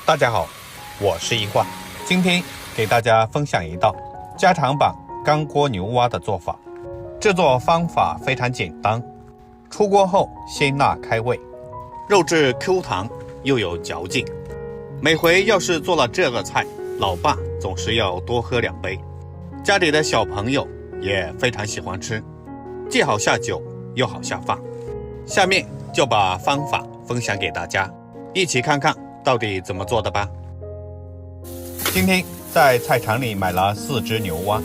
大家好，我是一焕，今天给大家分享一道家常版干锅牛蛙的做法。制作方法非常简单，出锅后鲜辣开胃，肉质 Q 弹又有嚼劲。每回要是做了这个菜，老爸总是要多喝2杯，家里的小朋友也非常喜欢吃，既好下酒又好下饭。下面就把方法分享给大家，一起看看到底怎么做的吧。今天在菜场里买了4只牛蛙，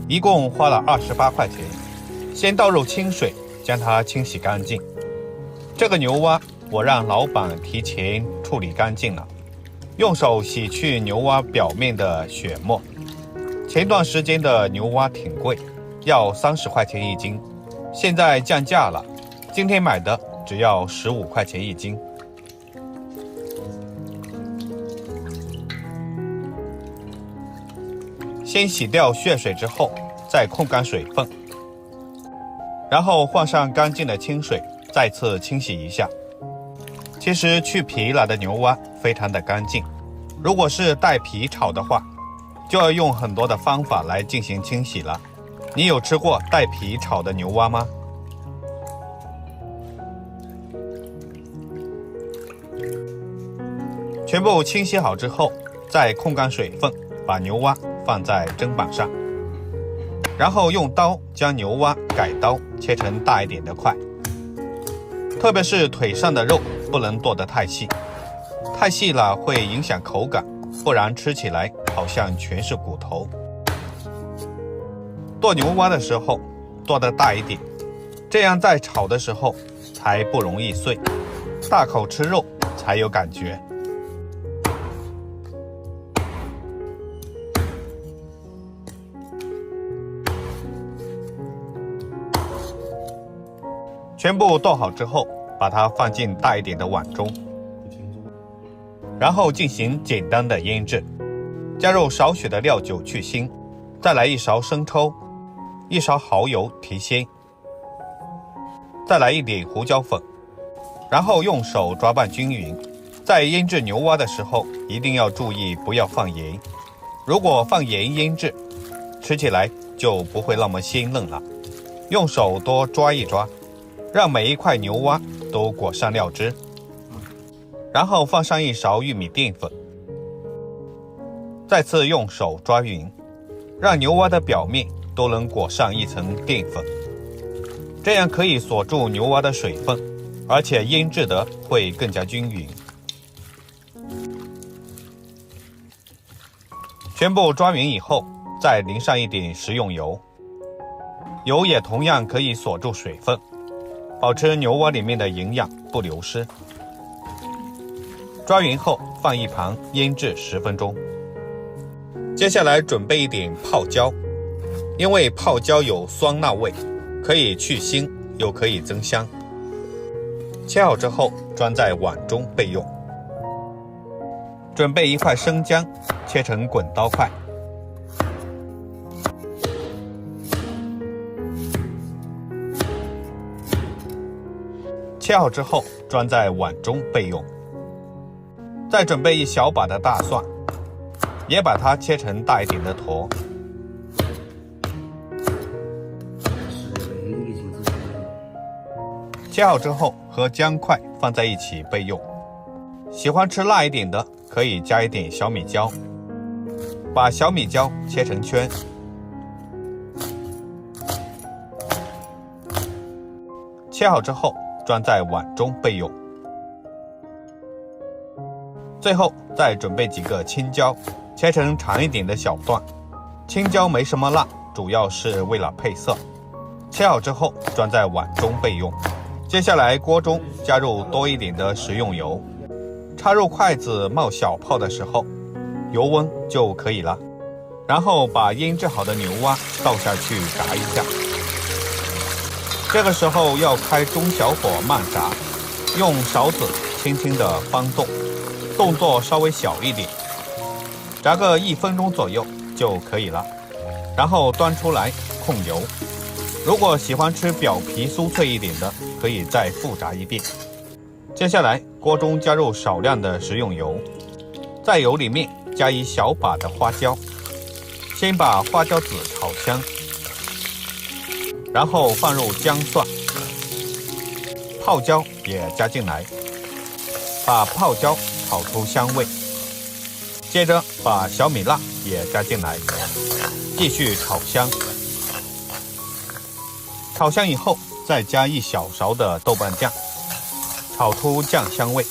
一共花了28块钱。先倒入清水，将它清洗干净。这个牛蛙我让老板提前处理干净了，用手洗去牛蛙表面的血沫。前段时间的牛蛙挺贵，要30块钱一斤，现在降价了，今天买的只要15块钱一斤。先洗掉血水之后，再控干水分，然后换上干净的清水，再次清洗一下。其实去皮了的牛蛙非常的干净，如果是带皮炒的话，就要用很多的方法来进行清洗了。你有吃过带皮炒的牛蛙吗？全部清洗好之后，再控干水分，把牛蛙放在砧板上，然后用刀将牛蛙改刀切成大一点的块，特别是腿上的肉不能剁得太细，太细了会影响口感，不然吃起来好像全是骨头。剁牛蛙的时候剁得大一点，这样在炒的时候才不容易碎，大口吃肉才有感觉。全部剁好之后，把它放进大一点的碗中，然后进行简单的腌制，加入少许的料酒去腥，再来1勺生抽，1勺蚝油提鲜，再来一点胡椒粉，然后用手抓拌均匀。在腌制牛蛙的时候，一定要注意不要放盐，如果放盐腌制，吃起来就不会那么鲜嫩了。用手多抓一抓，让每一块牛蛙都裹上料汁，然后放上1勺玉米淀粉，再次用手抓匀，让牛蛙的表面都能裹上一层淀粉，这样可以锁住牛蛙的水分，而且腌制的会更加均匀。全部抓匀以后，再淋上一点食用油，油也同样可以锁住水分，保持牛蛙里面的营养不流失。抓匀后放一旁腌制10分钟。接下来准备一点泡椒，因为泡椒有酸辣味，可以去腥又可以增香。切好之后装在碗中备用。准备1块生姜，切成滚刀块。切好之后装在碗中备用。再准备1小把的大蒜，也把它切成大一点的坨。切好之后和姜块放在一起备用。喜欢吃辣一点的可以加一点小米椒，把小米椒切成圈。切好之后装在碗中备用。最后再准备几个青椒，切成长一点的小段。青椒没什么辣，主要是为了配色。切好之后装在碗中备用。接下来锅中加入多一点的食用油，插入筷子冒小泡的时候，油温就可以了。然后把腌制好的牛蛙倒下去炸一下。这个时候要开中小火慢炸，用勺子轻轻地翻动，动作稍微小一点，炸个1分钟左右就可以了。然后端出来控油。如果喜欢吃表皮酥脆一点的，可以再复炸一遍。接下来锅中加入少量的食用油，在油里面加一小把的花椒，先把花椒籽炒香，然后放入姜蒜，泡椒也加进来，把泡椒炒出香味。接着把小米辣也加进来，继续炒香。炒香以后，再加一小勺的豆瓣酱，炒出酱香味。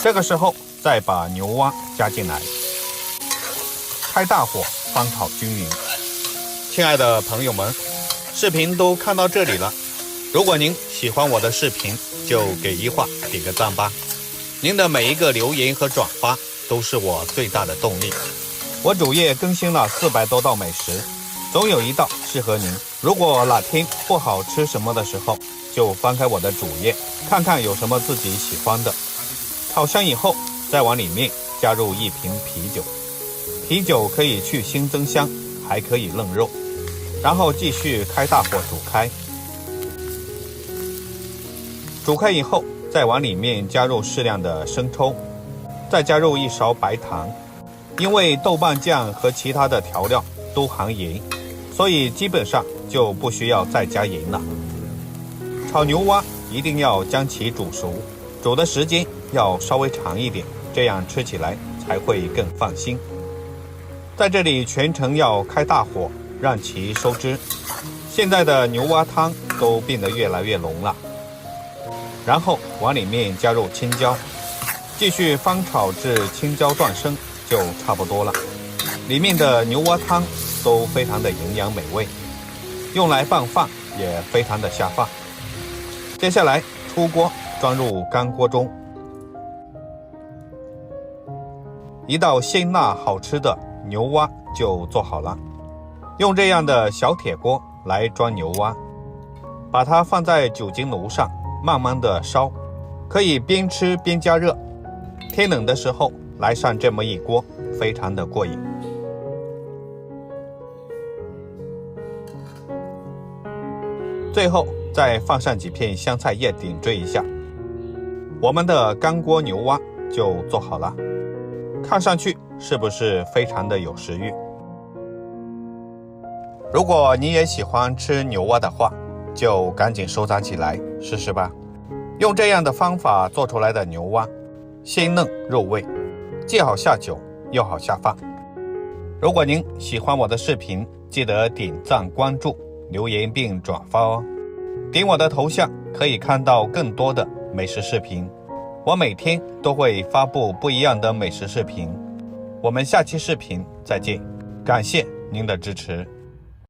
这个时候再把牛蛙加进来，开大火翻炒均匀。亲爱的朋友们，视频都看到这里了，如果您喜欢我的视频，就给一画点个赞吧。您的每一个留言和转发都是我最大的动力。我主页更新了400多道美食，总有一道适合您。如果哪天不好吃什么的时候，就翻开我的主页，看看有什么自己喜欢的。炒香以后，再往里面加入1瓶啤酒。啤酒可以去腥增香，还可以嫩肉。然后继续开大火煮开。煮开以后，再往里面加入适量的生抽，再加入1勺白糖。因为豆瓣酱和其他的调料都含盐，所以基本上就不需要再加盐了。炒牛蛙一定要将其煮熟，煮的时间要稍微长一点，这样吃起来才会更放心。在这里全程要开大火，让其收汁。现在的牛蛙汤都变得越来越浓了。然后往里面加入青椒，继续翻炒至青椒断生就差不多了。里面的牛蛙汤都非常的营养美味，用来拌饭也非常的下饭。接下来出锅装入干锅中，一道鲜辣好吃的牛蛙就做好了。用这样的小铁锅来装牛蛙，把它放在酒精炉上慢慢的烧，可以边吃边加热。天冷的时候来上这么一锅，非常的过瘾。最后再放上几片香菜叶点缀一下，我们的干锅牛蛙就做好了。看上去是不是非常的有食欲？如果你也喜欢吃牛蛙的话，就赶紧收藏起来试试吧。用这样的方法做出来的牛蛙，鲜嫩肉味，既好下酒又好下饭。如果您喜欢我的视频，记得点赞、关注、留言并转发哦。点我的头像可以看到更多的美食视频，我每天都会发布不一样的美食视频。我们下期视频再见，感谢您的支持。